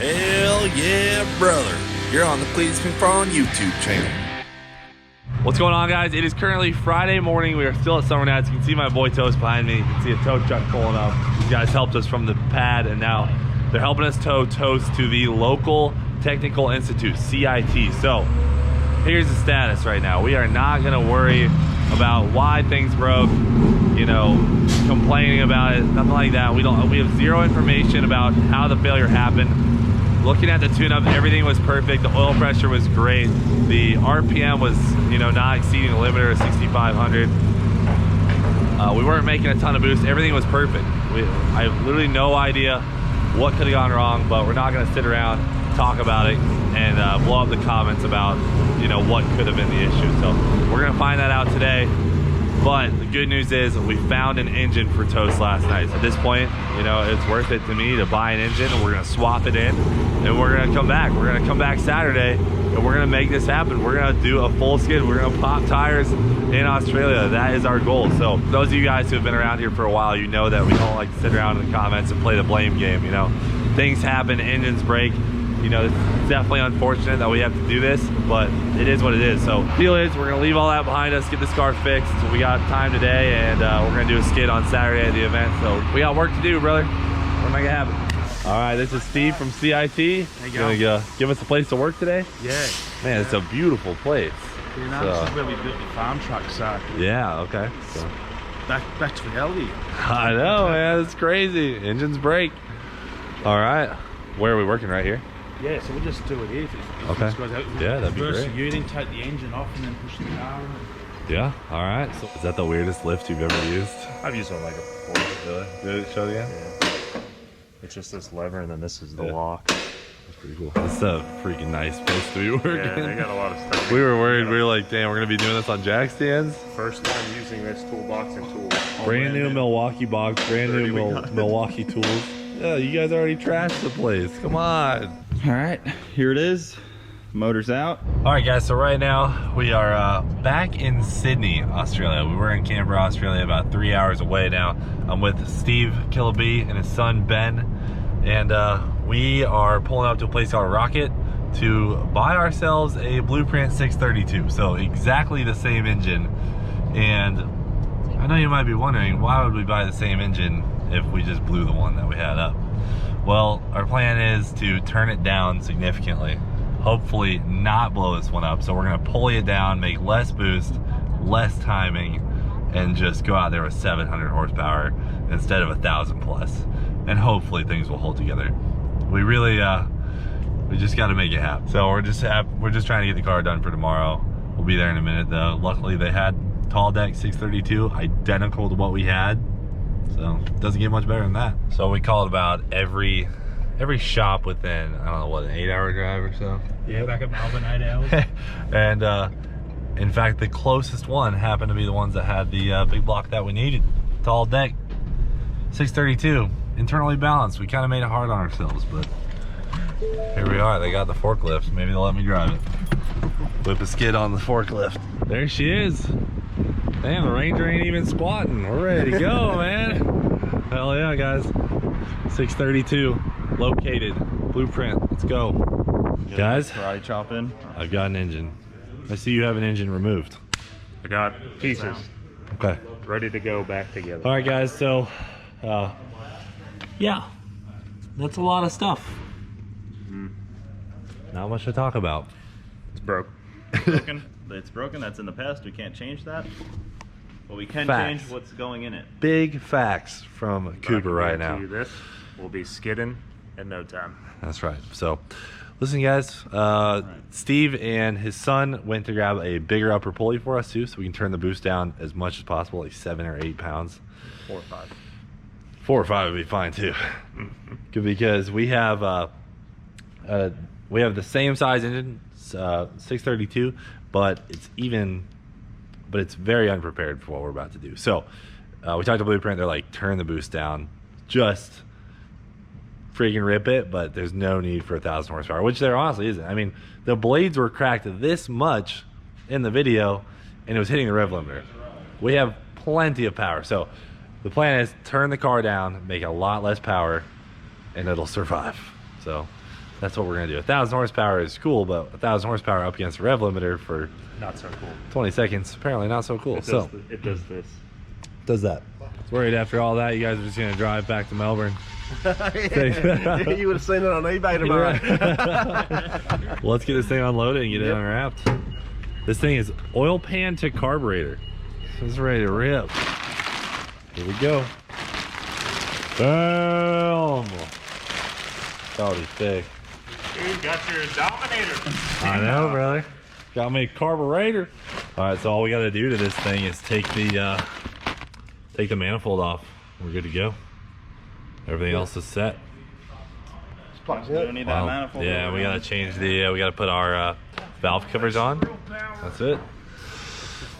Hell yeah, brother. You're on the Cleetus McFarland YouTube channel. What's going on, guys? It is currently Friday morning. We are still at Summernats. You can see my boy Toast behind me. You can see a tow truck pulling up. These guys helped us from the pad, and now they're helping us tow Toast to the local technical institute, CIT. So here's the status right now. We are not gonna worry about why things broke, you know, complaining about it, nothing like that. We have zero information about how the failure happened. Looking at the tune-up, everything was perfect. The oil pressure was great. The RPM was, you know, not exceeding the limiter of 6,500. We weren't making a ton of boost. Everything was perfect. I have literally no idea what could have gone wrong, but we're not gonna sit around, talk about it, and blow up the comments about, you know, what could have been the issue. So we're gonna find that out today. But the good news is we found an engine for Toast last night. So at this point, you know, it's worth it to me to buy an engine, and we're gonna swap it in, and we're gonna come back. We're gonna come back Saturday, and we're gonna make this happen. We're gonna do a full skid. We're gonna pop tires in Australia. That is our goal. So those of you guys who have been around here for a while, you know that we don't like to sit around in the comments and play the blame game. You know, things happen, engines break. You know, it's definitely unfortunate that we have to do this, but it is what it is. So deal is, we're gonna leave all that behind us, get this car fixed. We got time today, and we're gonna do a skid on Saturday at the event. So we got work to do, brother. We're gonna make it happen. All right, this is Steve from CIT. How you going? Gonna give us a place to work today? Yeah. Man, it's a beautiful place. You know, this is where we built the farm truck, so. Yeah, okay. So. Back to reality. I know, man, it's crazy. Engines break. All right, where are we working? Right here? Yeah, so we'll just do it here. Okay. Yeah, that'd be great. The unit, take the engine off, and then push the car in. Yeah, all right. So is that the weirdest lift you've ever used? I've used one like it before. Really? Did it show you? Yeah. It's just this lever, and then this is the lock. That's pretty cool. It's a freaking nice place to be working. Yeah, they got a lot of stuff. We were worried. We were like, damn, we're gonna be doing this on jack stands. First time using this toolbox and tools. Brand new Milwaukee box, brand new Milwaukee tools. Yeah, you guys already trashed the place. Come on. All right, here it is. Motor's out. All right, guys, so right now we are back in Sydney, Australia. We were in Canberra, Australia, about 3 hours away now. I'm with Steve B and his son Ben, and we are pulling up to a place called Rocket to buy ourselves a Blueprint 632. So exactly the same engine. And I know you might be wondering, why would we buy the same engine if we just blew the one that we had up? Well, our plan is to turn it down significantly. Hopefully not blow this one up. So we're gonna pulley it down, make less boost, less timing, and just go out there with 700 horsepower instead of 1,000 plus. And hopefully things will hold together. We really, we just gotta make it happen. So we're just trying to get the car done for tomorrow. We'll be there in a minute though. Luckily they had tall deck 632, identical to what we had. So it doesn't get much better than that. So we called about every shop within, I don't know, what, an 8-hour drive or so? Yeah, back up Melbourne, 8 hours. And in fact, the closest one happened to be the ones that had the big block that we needed. Tall deck, 632, internally balanced. We kind of made it hard on ourselves, but here we are. They got the forklift. Maybe they'll let me drive it. Whip a skid on the forklift. There she is. Damn, the Ranger ain't even squatting. We're ready to go, man. Hell yeah, guys. 632, located, Blueprint. Let's go. Guys, Karate chop in. I've got an engine. I see you have an engine removed. I got pieces Okay. ready to go back together. All right, guys, so, yeah, that's a lot of stuff. Not much to talk about. It's broke. Broken. It's broken. That's in the past. We can't change that. But we can Facts. change what's going in it. Big facts from Cooper right now. This will be skidding in no time. That's right. So, listen, guys. Steve and his son went to grab a bigger upper pulley for us too, so we can turn the boost down as much as possible, like 7 or 8 pounds. 4 or 5. 4 or 5 would be fine too, because we have the same size engine, 632, but it's very unprepared for what we're about to do. So we talked to Blueprint. They're like, turn the boost down, just freaking rip it, but there's no need for 1,000 horsepower, which there honestly isn't. I mean, the blades were cracked this much in the video, and it was hitting the rev limiter. We have plenty of power. So the plan is turn the car down, make a lot less power, and it'll survive. So That's what we're gonna do. 1,000 horsepower is cool, but 1,000 horsepower up against a rev limiter for Not so cool. 20 seconds, apparently not so cool. It So does this. does that. I was worried after all that, you guys are just gonna drive back to Melbourne. You would have seen it on eBay tomorrow. Well, let's get this thing unloaded and get it unwrapped. This thing is oil pan to carburetor. It's ready to rip. Here we go. Boom. Already thick. You got your Dominator. I know, brother. Got me a carburetor. All right, so all we got to do to this thing is take the manifold off. We're good to go. Everything else is set. We don't need that manifold. Yeah, we gotta change the. We gotta put our valve covers on. That's it.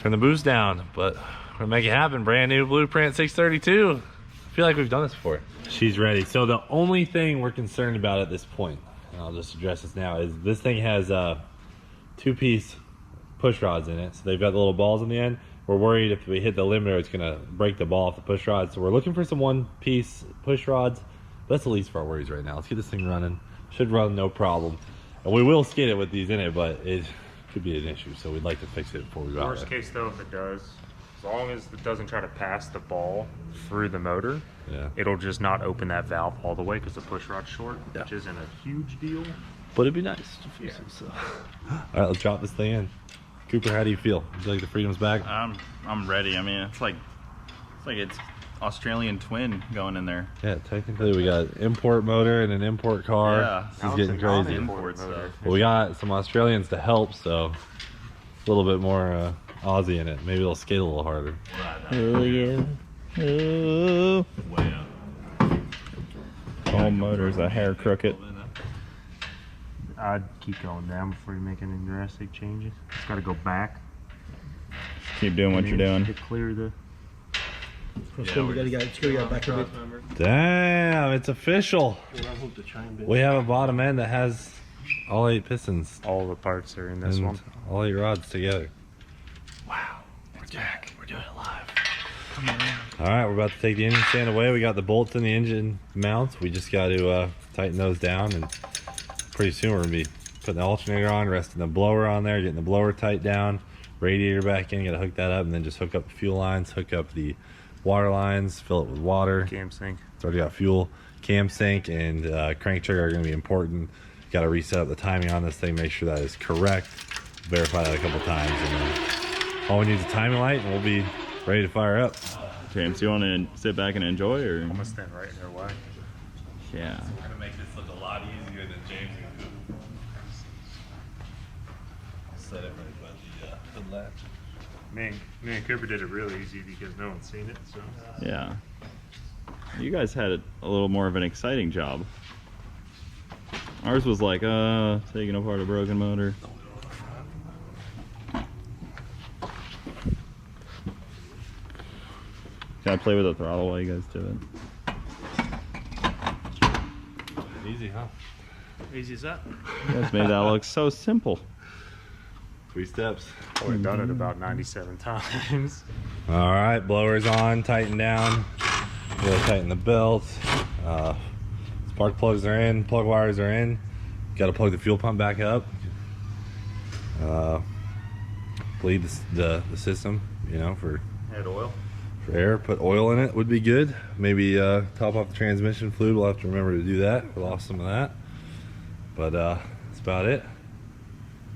Turn the boost down, but we're gonna make it happen. Brand new Blueprint 632. I feel like we've done this before. She's ready. So the only thing we're concerned about at this point, and I'll just address this now, is this thing has 2-piece push rods in it. So they've got the little balls in the end. We're worried if we hit the limiter, it's gonna break the ball off the push rod. So we're looking for some 1-piece push rods. That's the least of our worries right now. Let's get this thing running. Should run no problem. And we will skid it with these in it, but it could be an issue. So we'd like to fix it before we go out Worst there. case though, if it does, as long as it doesn't try to pass the ball through the motor, Yeah. it'll just not open that valve all the way because the push rod's short, Yeah. which isn't a huge deal. But it'd be nice to fix it. So. All right, let's drop this thing in. Cooper, how do you feel? You feel like the freedom's back? I'm ready. I mean, it's like it's Australian twin going in there. Yeah, technically we got import motor and an import car. Yeah. This is getting crazy. Import stuff. Well, we got some Australians to help, so a little bit more Aussie in it. Maybe it'll skate a little harder. Oh yeah. Oh. All motors a hair crooked. I'd keep going down before you make any drastic changes. It's got to go back. Keep doing what you're doing. To clear the. It's going to go back a bit. Damn, it's official. We have a bottom end that has all 8 pistons All the parts are in this and one. all 8 rods together. Wow, we're back. We're doing it live. All right, we're about to take the engine stand away. We got the bolts in the engine mounts. We just got to tighten those down, and pretty soon we're gonna be putting the alternator on, resting the blower on there, getting the blower tight down, radiator back in, gotta hook that up, and then just hook up the fuel lines, hook up the water lines, fill it with water. Cam sync. It's already got fuel. Cam sync and crank trigger are gonna be important. Got to reset up the timing on this thing, make sure that is correct, verify that a couple times, and then all we need is a timing light, and we'll be ready to fire up. James, you want to sit back and enjoy, or? I'm gonna stand right in their way. Yeah. We're gonna make this look a lot easier than James and Coop. Set it right by the latch. Me and Cooper did it really easy because no one's seen it. So. Yeah. You guys had a little more of an exciting job. Ours was like, taking apart a broken motor. Can I play with the throttle while you guys do it? Easy, huh? Easy as that. You guys made that look so simple. 3 steps. We've done it about 97 times. All right, blower's on, tighten down. Really tighten the belt. Spark plugs are in, plug wires are in. Got to plug the fuel pump back up. Bleed the system, you know, for Add oil. air. Put oil in it would be good. Maybe top off the transmission fluid. We'll have to remember to do that. We lost some of that, but that's about it.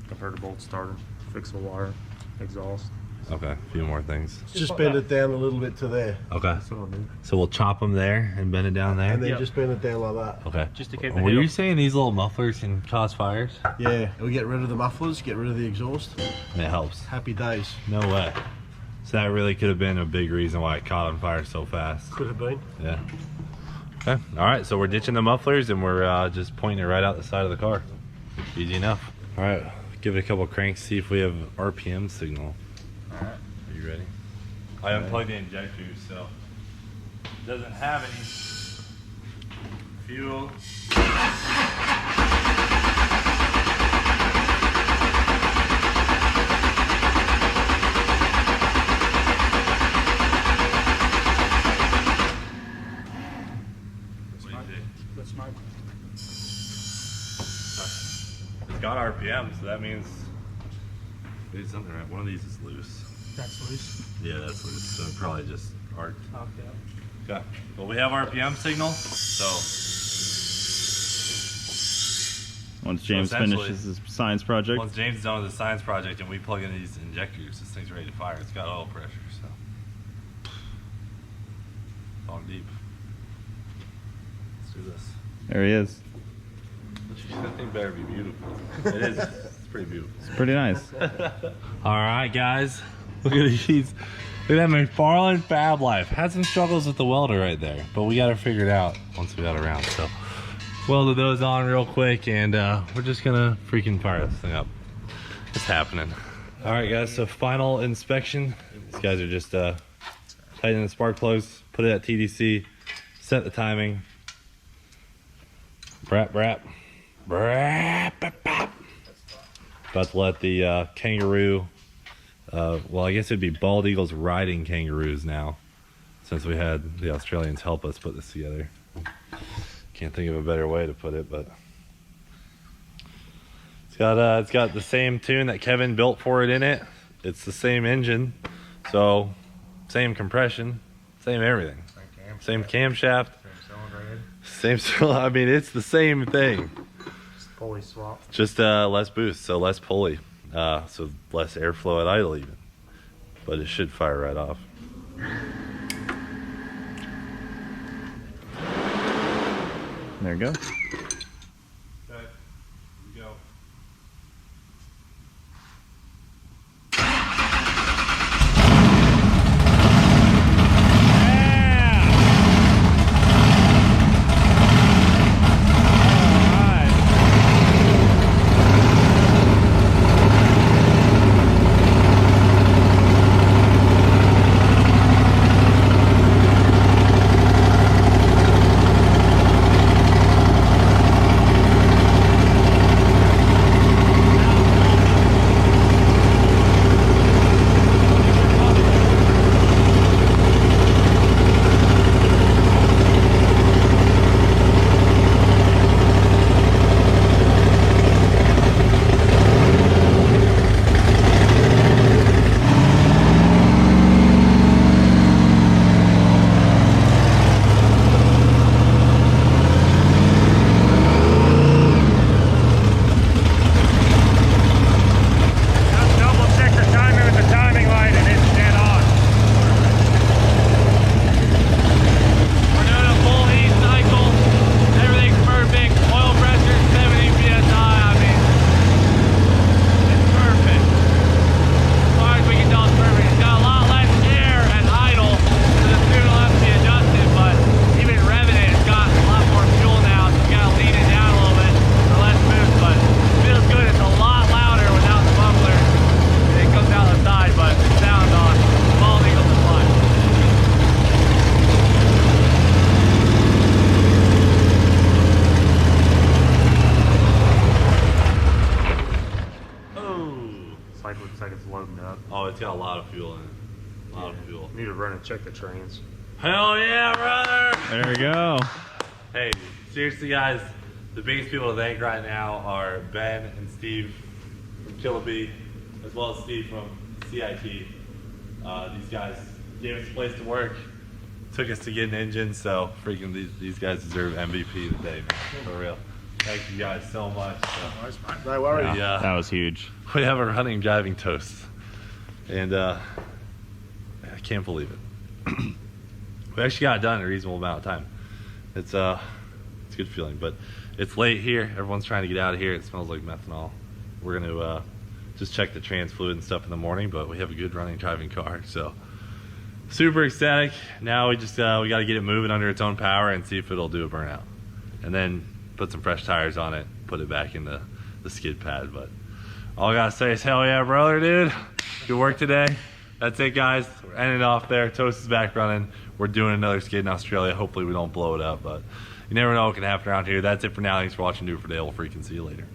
Converter bolt starter. Fix the wire. Exhaust. Okay, a few more things. Just bend it down a little bit to there. Okay, That's all I do. so we'll chop them there and bend it down there. And then Yep. just bend it down like that. Okay. Just to keep the Were heat you up. saying these little mufflers can cause fires? Yeah, we get rid of the mufflers, get rid of the exhaust. And it helps. Happy days. No way. So that really could have been a big reason why it caught on fire so fast. Could have been. Yeah. Okay. All right. So we're ditching the mufflers and we're just pointing it right out the side of the car. Easy enough. All right. Give it a couple cranks. See if we have RPM signal. All right. Are you ready? I unplugged the injectors, so it doesn't have any fuel. That's my. got RPM, so that means we did something right. One of these is loose. That's loose. Yeah, that's loose. So probably just arc. Okay. Okay. Well, we have RPM signal, so Once James finishes his science project. once James is done with the science project and we plug in these injectors, this thing's ready to fire. It's got oil pressure, so fall deep. Let's do this. There he is. That thing better be beautiful. It is. It's pretty beautiful. It's pretty nice. All right, guys. Look at these. Look at that McFarland Fab Life. Had some struggles with the welder right there, but we got it figured out once we got around. So welded those on real quick, and we're just gonna freaking fire this thing up. It's happening. All right, guys. So final inspection. These guys are just tightening the spark plugs, put it at TDC, set the timing. Brap, brap. Brap, brap, brap. About to let the Kangaroo, well, I guess it'd be Bald Eagles riding kangaroos now, since we had the Australians help us put this together. Can't think of a better way to put it, but it's got the same tune that Kevin built for it in it. It's the same engine, so same compression, same everything, same camshaft, same. I mean, it's the same thing. Pulley swap. Just less boost, so less pulley, so less airflow at idle even, but it should fire right off. There you go. Okay, go. Oh, it's got a lot of fuel in it. A lot of fuel. Need to run and check the trains. Hell yeah, brother! There we go. Hey, seriously, guys, the biggest people to thank right now are Ben and Steve from B, as well as Steve from CIT. These guys gave us a place to work, took us to get an engine, so freaking these guys deserve MVP today, man. For real. Thank you guys so much. No worries. Yeah. That was huge. We have a running driving toast, and I can't believe it. We actually got it done in a reasonable amount of time. It's a good feeling, but it's late here. Everyone's trying to get out of here. It smells like methanol. We're gonna just check the trans fluid and stuff in the morning, but we have a good running driving car, so super ecstatic. Now we just we got to get it moving under its own power and see if it'll do a burnout, and then put some fresh tires on it, put it back in the skid pad. But all I gotta say is hell yeah, brother, dude. Good work today. That's it, guys. We're ending it off there. Toast is back running. We're doing another skid in Australia. Hopefully we don't blow it up, but you never know what can happen around here. That's it for now. Thanks for watching. Do it for Dale. We'll freaking see you later.